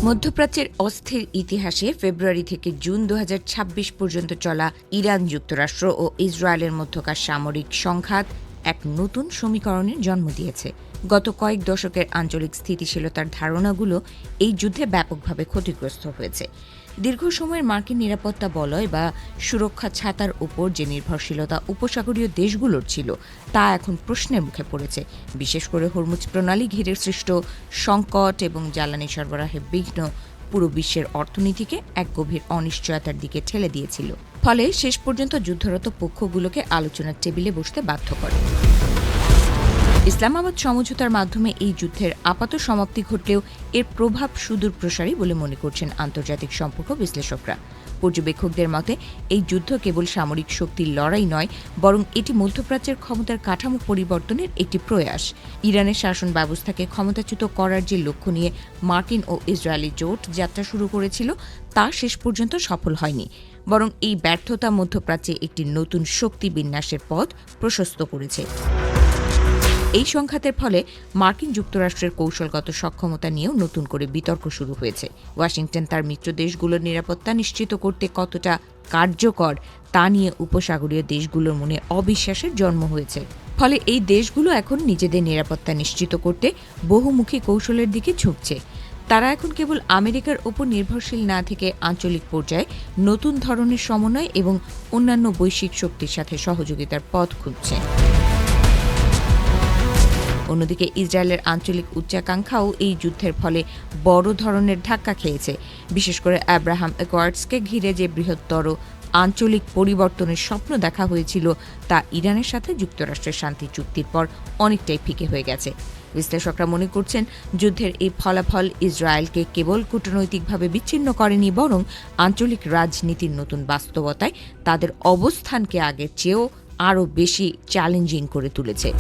মধ্যপ্রাচ্যের অস্থির ইতিহাসে ফেব্রুয়ারি থেকে জুন ২০২৬ পর্যন্ত চলা ইরান, যুক্তরাষ্ট্র ও ইসরায়েলের মধ্যকার সামরিক সংঘাত এক নতুন সমীকরণের জন্ম দিয়েছে। গত কয়েক দশকের আঞ্চলিক স্থিতিশীলতার ধারণাগুলো এই যুদ্ধে ব্যাপকভাবে ক্ষতিগ্রস্ত হয়েছে। দীর্ঘ সময়ের মার্কিন নিরাপত্তা বলয় বা সুরক্ষা ছাতার উপর যে নির্ভরশীলতা উপসাগরীয় দেশগুলোর ছিল, তা এখন প্রশ্নের মুখে পড়েছে। বিশেষ করে হরমুজ প্রণালী ঘিরে সৃষ্ট সংকট এবং জ্বালানি সরবরাহে বিঘ্ন পুরো বিশ্বের অর্থনীতিকে এক গভীর অনিশ্চয়তার দিকে ঠেলে দিয়েছিল। ফলে শেষ পর্যন্ত যুদ্ধরত পক্ষগুলোকে আলোচনার টেবিলে বসতে বাধ্য করে। ইসলামাবাদ সমঝোতার মাধ্যমে এই যুদ্ধের আপাত সমাপ্তি ঘটলেও এর প্রভাব সুদূর প্রসারী বলে মনে করছেন আন্তর্জাতিক সম্পর্ক বিশ্লেষকরা। পর্যবেক্ষকদের মতে এই যুদ্ধ কেবল সামরিক শক্তির লড়াই নয়, বরং এটি মধ্যপ্রাচ্যের ক্ষমতার কাঠামো পরিবর্তনের একটি প্রয়াস। ইরানের শাসন ব্যবস্থাকে ক্ষমতাচ্যুত করার যে লক্ষ্য নিয়ে মার্কিন ও ইসরায়েলি জোট যাত্রা শুরু করেছিল, তা শেষ পর্যন্ত সফল হয়নি। বরং এই ব্যর্থতা মধ্যপ্রাচ্যে একটি নতুন শক্তি বিন্যাসের পথ প্রশস্ত করেছে। এই সংঘাতের ফলে মার্কিন যুক্তরাষ্ট্রের কৌশলগত সক্ষমতা নিয়েও নতুন করে বিতর্ক শুরু হয়েছে। ওয়াশিংটন তার মিত্র দেশগুলোর নিরাপত্তা নিশ্চিত করতে কতটা কার্যকর, তা নিয়ে উপসাগরীয় দেশগুলোর মনে অবিশ্বাসের জন্ম হয়েছে। ফলে এই দেশগুলো এখন নিজেদের নিরাপত্তা নিশ্চিত করতে বহুমুখী কৌশলের দিকে ঝুঁকছে। তারা এখন কেবল আমেরিকার ওপর নির্ভরশীল না থেকে আঞ্চলিক পর্যায়ে নতুন ধরনের সমন্বয় এবং অন্যান্য বৈশ্বিক শক্তির সাথে সহযোগিতার পথ খুঁজছে। অন্যদিকে ইসরায়েলের আঞ্চলিক উচ্চাকাঙ্ক্ষাও এই যুদ্ধের ফলে বড় ধরনের ধাক্কা খেয়েছে। বিশেষ করে আব্রাহাম অ্যাকর্ডসকে ঘিরে যে বৃহত্তর আঞ্চলিক পরিবর্তনের স্বপ্ন দেখা হয়েছিল, তা ইরানের সাথে যুক্তরাষ্ট্রের শান্তি চুক্তির পর অনেকটাই ফিকে হয়ে গেছে। বিশ্লেষকরা মনে করছেন, যুদ্ধের এই ফলাফল ইসরায়েলকে কেবল কূটনৈতিকভাবে বিচ্ছিন্ন করেনি, বরং আঞ্চলিক রাজনীতির নতুন বাস্তবতায় তাদের অবস্থানকে আগের চেয়েও আরও বেশি চ্যালেঞ্জিং করে তুলেছে।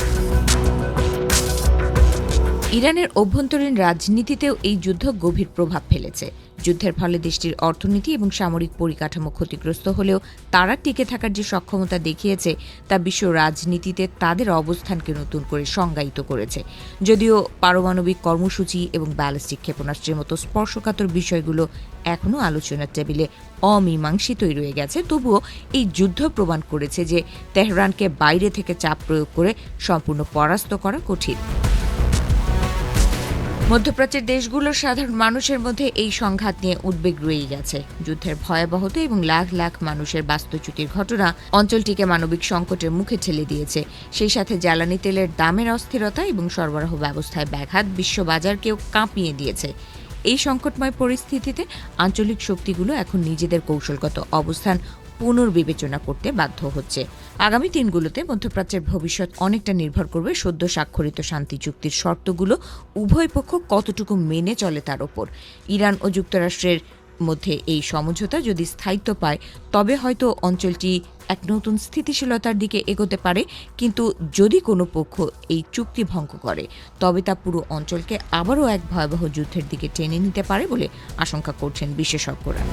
ইরানের অভ্যন্তরীণ রাজনীতিতেও এই যুদ্ধ গভীর প্রভাব ফেলেছে। যুদ্ধের ফলে দেশটির অর্থনীতি এবং সামরিক পরিকাঠামো ক্ষতিগ্রস্ত হলেও তারা টিকে থাকার যে সক্ষমতা দেখিয়েছে, তা বিশ্ব রাজনীতিতে তাদের অবস্থানকে নতুন করে সংজ্ঞায়িত করেছে। যদিও পারমাণবিক কর্মসূচি এবং ব্যালিস্টিক ক্ষেপণাস্ত্রের মতো স্পর্শকাতর বিষয়গুলো এখনও আলোচনার টেবিলে অমীমাংসিতই রয়ে গেছে, তবুও এই যুদ্ধ প্রমাণ করেছে যে তেহরানকে বাইরে থেকে চাপ প্রয়োগ করে সম্পূর্ণ পরাস্ত করা কঠিন। মধ্যপ্রাচ্যের দেশগুলোর সাধারণ মানুষের মধ্যে এই সংঘাত নিয়ে উদ্বেগ রয়েই গেছে। যুদ্ধের ভয়াবহতা এবং লাখ লাখ মানুষের বাস্তুচ্যুতির ঘটনা অঞ্চলটিকে মানবিক সংকটের মুখে ঠেলে দিয়েছে। সেই সাথে জ্বালানি তেলের দামের অস্থিরতা এবং সরবরাহ ব্যবস্থায় ব্যাঘাত বিশ্ববাজারকেও কাঁপিয়ে দিয়েছে। এই সংকটময় পরিস্থিতিতে আঞ্চলিক শক্তিগুলো এখন নিজেদের কৌশলগত অবস্থান পুনর্বিবেচনা করতে বাধ্য হচ্ছে। আগামী দিনগুলোতে মধ্যপ্রাচ্যের ভবিষ্যৎ অনেকটা নির্ভর করবে সদ্য স্বাক্ষরিত শান্তি চুক্তির শর্তগুলো উভয় পক্ষ কতটুকু মেনে চলে তার ওপর। ইরান ও যুক্তরাষ্ট্রের মধ্যে এই সমঝোতা যদি স্থায়িত্ব পায়, তবে হয়তো অঞ্চলটি এক নতুন স্থিতিশীলতার দিকে এগোতে পারে। কিন্তু যদি কোনো পক্ষ এই চুক্তি ভঙ্গ করে, তবে তা পুরো অঞ্চলকে আবারও এক ভয়াবহ যুদ্ধের দিকে টেনে নিতে পারে বলে আশঙ্কা করছেন বিশেষজ্ঞরা।